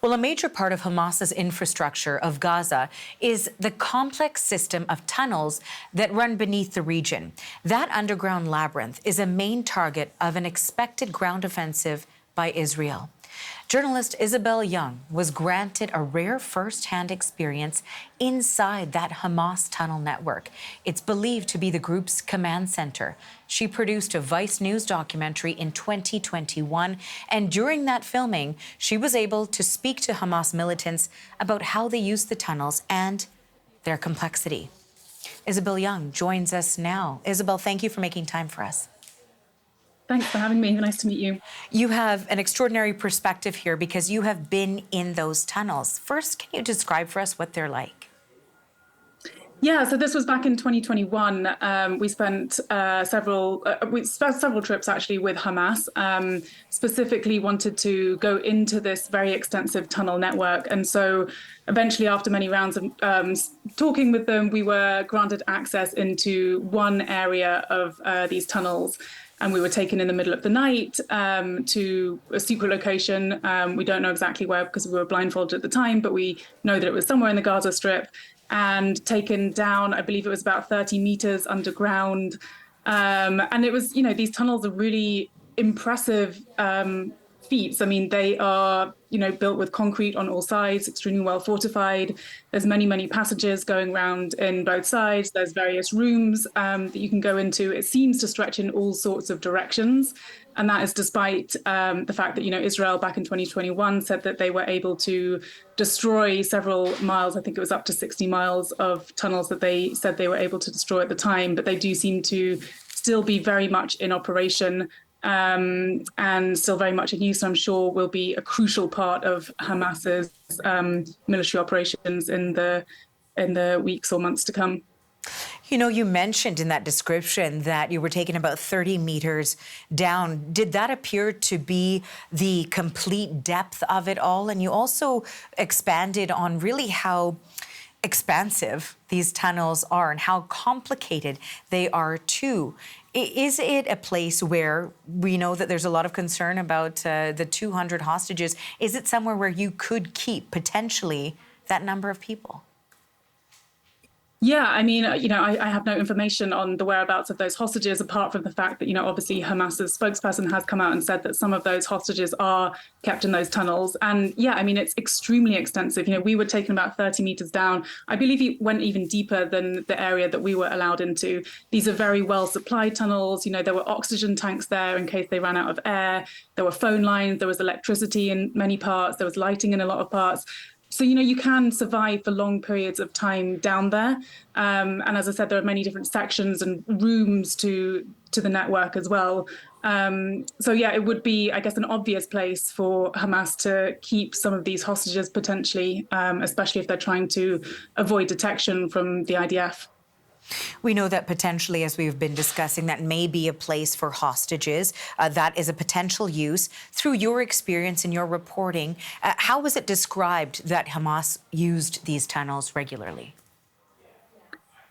Well, a major part of Hamas's infrastructure of Gaza is the complex system of tunnels that run beneath the region. That underground labyrinth is a main target of an expected ground offensive by Israel. Journalist Isobel Yeung was granted a rare first-hand experience inside that Hamas tunnel network. It's believed to be the group's command center. She produced a Vice News documentary in 2021, and during that filming, she was able to speak to Hamas militants about how they use the tunnels and their complexity. Isobel Yeung joins us now. Isobel, thank you for making time for us. Thanks for having me. Nice to meet you. You have an extraordinary perspective here because you have been in those tunnels. First, can you describe for us what they're like? Yeah, so this was back in 2021. We spent several trips actually with Hamas. Specifically wanted to go into this very extensive tunnel network, and so eventually, after many rounds of talking with them, we were granted access into one area of these tunnels. And we were taken in the middle of the night to a secret location. We don't know exactly where because we were blindfolded at the time, but we know that it was somewhere in the Gaza Strip, and taken down, I believe it was about 30 meters underground. And it was, these tunnels are really impressive feats. I mean, they are, built with concrete on all sides, extremely well fortified. There's many, many passages going around in both sides. There's various rooms that you can go into. It seems to stretch in all sorts of directions. And that is despite the fact that, Israel back in 2021 said that they were able to destroy several miles. I think it was up to 60 miles of tunnels that they said they were able to destroy at the time. But they do seem to still be very much in operation. And still very much in use, I'm sure will be a crucial part of Hamas's military operations in the weeks or months to come. You mentioned in that description that you were taken about 30 meters down. Did that appear to be the complete depth of it all? And you also expanded on really how expansive these tunnels are and how complicated they are too. Is it a place where we know that there's a lot of concern about the 200 hostages? Is it somewhere where you could keep potentially that number of people? Yeah, I mean, I have no information on the whereabouts of those hostages, apart from the fact that, obviously Hamas's spokesperson has come out and said that some of those hostages are kept in those tunnels. And yeah, I mean, it's extremely extensive. We were taken about 30 meters down. I believe it went even deeper than the area that we were allowed into. These are very well supplied tunnels. There were oxygen tanks there in case they ran out of air. There were phone lines. There was electricity in many parts. There was lighting in a lot of parts. So, you can survive for long periods of time down there. And as I said, there are many different sections and rooms to the network as well. So, yeah, it would be, I guess, an obvious place for Hamas to keep some of these hostages potentially, especially if they're trying to avoid detection from the IDF. We know that potentially, as we've been discussing, that may be a place for hostages. That is a potential use. Through your experience and your reporting, how was it described that Hamas used these tunnels regularly?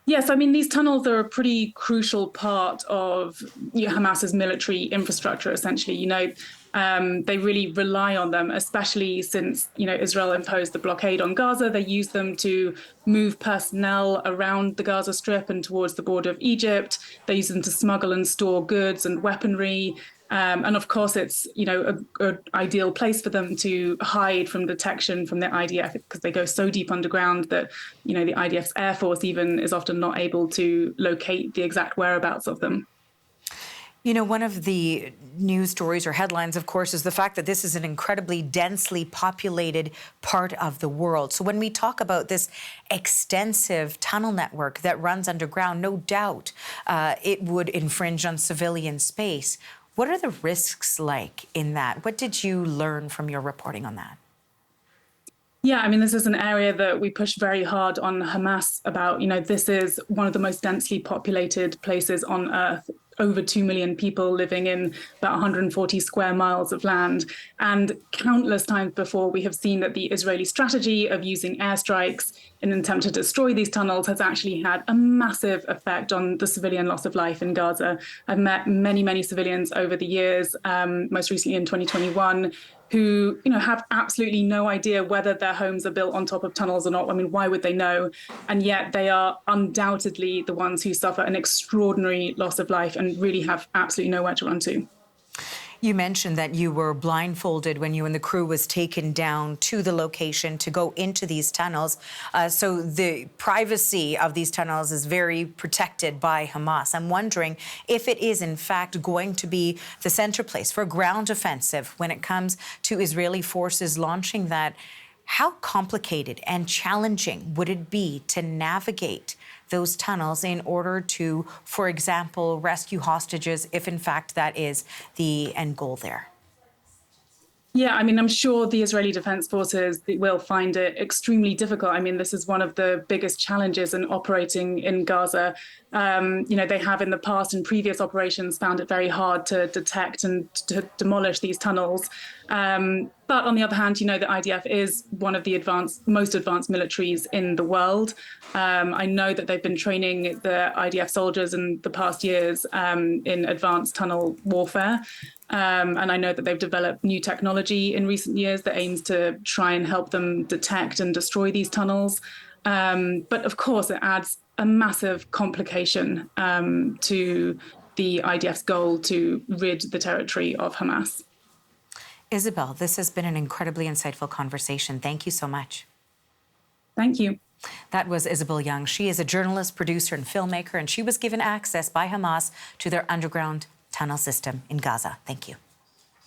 Yes, I mean, these tunnels are a pretty crucial part of Hamas's military infrastructure, essentially. They really rely on them, especially since, Israel imposed the blockade on Gaza. They use them to move personnel around the Gaza Strip and towards the border of Egypt. They use them to smuggle and store goods and weaponry. And of course, it's, a ideal place for them to hide from detection from the IDF because they go so deep underground that, the IDF's Air Force even is often not able to locate the exact whereabouts of them. One of the news stories or headlines, of course, is the fact that this is an incredibly densely populated part of the world. So when we talk about this extensive tunnel network that runs underground, no doubt it would infringe on civilian space. What are the risks like in that? What did you learn from your reporting on that? Yeah, I mean, this is an area that we push very hard on Hamas about. This is one of the most densely populated places on Earth. Over 2 million people living in about 140 square miles of land. And countless times before, we have seen that the Israeli strategy of using airstrikes in an attempt to destroy these tunnels has actually had a massive effect on the civilian loss of life in Gaza. I've met many, many civilians over the years, most recently in 2021, who, have absolutely no idea whether their homes are built on top of tunnels or not. I mean, why would they know? And yet they are undoubtedly the ones who suffer an extraordinary loss of life and really have absolutely nowhere to run to. You mentioned that you were blindfolded when you and the crew was taken down to the location to go into these tunnels. So the privacy of these tunnels is very protected by Hamas. I'm wondering if it is, in fact, going to be the center place for a ground offensive when it comes to Israeli forces launching that. How complicated and challenging would it be to navigate those tunnels in order to, for example, rescue hostages, if in fact that is the end goal there? Yeah, I mean, I'm sure the Israeli Defense Forces will find it extremely difficult. I mean, this is one of the biggest challenges in operating in Gaza. They have in the past in previous operations found it very hard to detect and to demolish these tunnels. But on the other hand, the IDF is one of the most advanced militaries in the world. I know that they've been training the IDF soldiers in the past years in advanced tunnel warfare. And I know that they've developed new technology in recent years that aims to try and help them detect and destroy these tunnels. But of course, it adds a massive complication to the IDF's goal to rid the territory of Hamas. Isobel, this has been an incredibly insightful conversation. Thank you so much. Thank you. That was Isobel Yeung. She is a journalist, producer, and filmmaker, and she was given access by Hamas to their underground tunnel system in Gaza. Thank you.